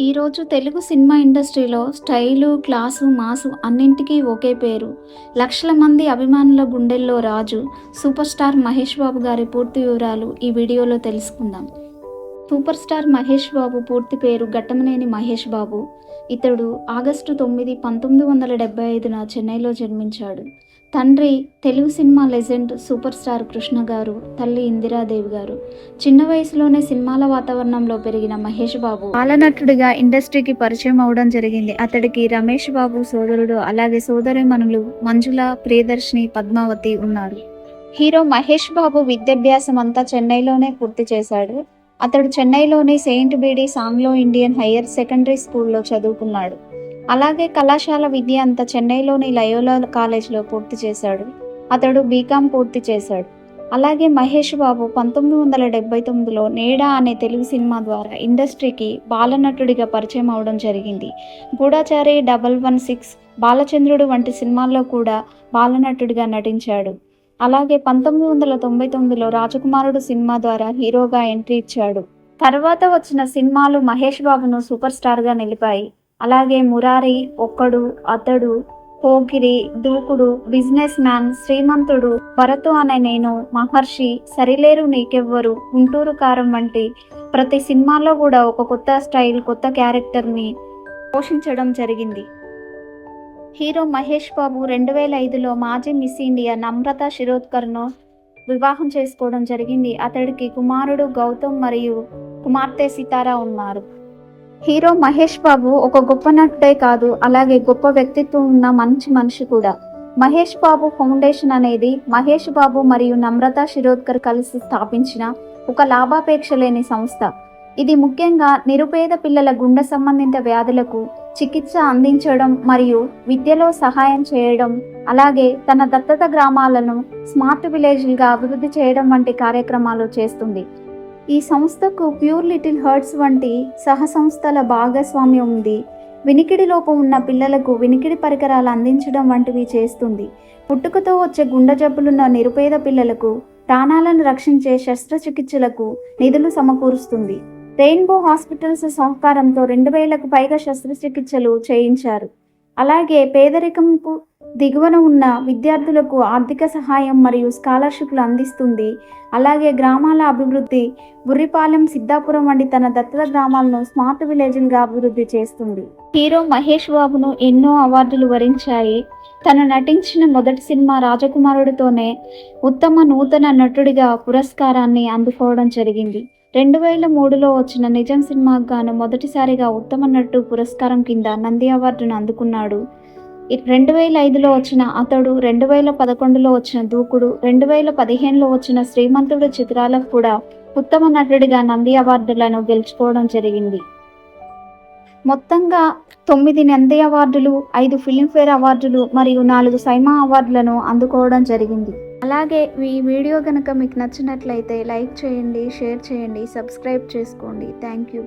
ఈరోజు తెలుగు సినిమా ఇండస్ట్రీలో style, class, mass అన్నింటికీ ఒకే పేరు. లక్షల మంది అభిమానుల గుండెల్లో రాజు సూపర్ స్టార్ మహేష్ బాబు గారి పూర్తి వివరాలు ఈ వీడియోలో తెలుసుకుందాం. సూపర్ స్టార్ మహేష్ బాబు పూర్తి పేరు ఘట్టమనేని మహేష్ బాబు. ఇతడు ఆగస్టు 9, 1975న చెన్నైలో జన్మించాడు. తండ్రి Telugu cinema legend super star Krishna గారు, తల్లి ఇందిరాదేవి గారు. చిన్న వయసులోనే సినిమాల వాతావరణంలో పెరిగిన మహేష్ బాబు బాలనటుడిగా ఇండస్ట్రీకి పరిచయం అవడం జరిగింది. అతడికి రమేష్ బాబు సోదరుడు, అలాగే సోదరీమణులు మంజుల, ప్రియదర్శిని, పద్మావతి ఉన్నారు. హీరో మహేష్ బాబు విద్యాభ్యాసం అంతా చెన్నైలోనే పూర్తి చేశాడు. అతడు చెన్నైలోని Saint beedis Anglo Indian higher secondary స్కూల్లో చదువుకున్నాడు. అలాగే కళాశాల విద్య అంతా చెన్నైలోని లయోలా కాలేజ్లో పూర్తి చేశాడు. అతడు బీకాం పూర్తి చేశాడు. అలాగే మహేష్ బాబు 1979లో నేడా అనే తెలుగు సినిమా ద్వారా ఇండస్ట్రీకి బాలనటుడిగా పరిచయం అవడం జరిగింది. గూఢచారి, 116, బాలచంద్రుడు వంటి సినిమాల్లో కూడా బాలనటుడిగా నటించాడు. అలాగే 1999లో రాజకుమారుడు సినిమా ద్వారా హీరోగా ఎంట్రీ ఇచ్చాడు. తర్వాత వచ్చిన సినిమాలు మహేష్ బాబును సూపర్ స్టార్గా నిలిపాయి. అలాగే మురారి, ఒక్కడు, అతడు, పోకిరి, దూకుడు, బిజినెస్ మ్యాన్, శ్రీమంతుడు, భరతు అనే నేను, మహర్షి, సరిలేరు నీకెవ్వరు, గుంటూరు కారం వంటి ప్రతి సినిమాలో కూడా ఒక కొత్త స్టైల్, కొత్త క్యారెక్టర్ని పోషించడం జరిగింది. హీరో మహేష్ బాబు 2005లో మాజీ మిస్ ఇండియా నమ్రత శిరోద్కర్ను వివాహం చేసుకోవడం జరిగింది. అతడికి కుమారుడు గౌతమ్ మరియు కుమార్తె సితారా ఉన్నారు. హీరో మహేష్ బాబు ఒక గొప్ప నటుడే కాదు, అలాగే గొప్ప వ్యక్తిత్వం ఉన్న మంచి మనిషి కూడా. మహేష్ బాబు ఫౌండేషన్ అనేది మహేష్ బాబు మరియు నమ్రత శిరోద్కర్ కలిసి స్థాపించిన ఒక లాభాపేక్ష లేని సంస్థ. ఇది ముఖ్యంగా నిరుపేద పిల్లల గుండె సంబంధిత వ్యాధులకు చికిత్స అందించడం మరియు విద్యలో సహాయం చేయడం, అలాగే తన దత్తత గ్రామాలను స్మార్ట్ విలేజ్లుగా అభివృద్ధి చేయడం వంటి కార్యక్రమాలు చేస్తుంది. ఈ సంస్థకు ప్యూర్ లిటిల్ హార్ట్స్ వంటి సహ సంస్థల భాగస్వామ్యం ఉంది. వినికిడి లోపం ఉన్న పిల్లలకు వినికిడి పరికరాలు అందించడం వంటివి చేస్తుంది. పుట్టుకతో వచ్చే గుండె జబ్బులున్న నిరుపేద పిల్లలకు ప్రాణాలను రక్షించే శస్త్రచికిత్సలకు నిధులు సమకూరుస్తుంది. రెయిన్బో హాస్పిటల్స్ సహకారంతో 2000కు పైగా శస్త్రచికిత్సలు చేయించారు. అలాగే పేదరికంకు దిగువన ఉన్న విద్యార్థులకు ఆర్థిక సహాయం మరియు స్కాలర్షిప్లు అందిస్తుంది. అలాగే గ్రామాల అభివృద్ధి, బుర్రిపాలెం, సిద్ధాపురం వంటి తన దత్తత గ్రామాలను స్మార్ట్ విలేజ్లుగా అభివృద్ధి చేస్తుంది. హీరో మహేష్ బాబును ఎన్నో అవార్డులు వరించాయి. తను నటించిన మొదటి సినిమా రాజకుమారుడితోనే ఉత్తమ నూతన నటుడిగా పురస్కారాన్ని అందుకోవడం జరిగింది. 2003లో వచ్చిన నిజం సినిమాకు గాను మొదటిసారిగా ఉత్తమ నటుడు పురస్కారం కింద నంది అవార్డును అందుకున్నాడు. 2005లో వచ్చిన అతడు, 2011లో వచ్చిన దూకుడు, 2015లో వచ్చిన శ్రీమంతుడు చిత్రాలకు కూడా ఉత్తమ నటుడిగా నంది అవార్డులను గెలుచుకోవడం జరిగింది. మొత్తంగా 9 నంది అవార్డులు, 5 ఫిల్మ్ఫేర్ అవార్డులు మరియు 4 సైమా అవార్డులను అందుకోవడం జరిగింది. అలాగే ఈ వీడియో కనుక మీకు నచ్చినట్లయితే లైక్ చేయండి, షేర్ చేయండి, సబ్స్క్రైబ్ చేసుకోండి. Thank you.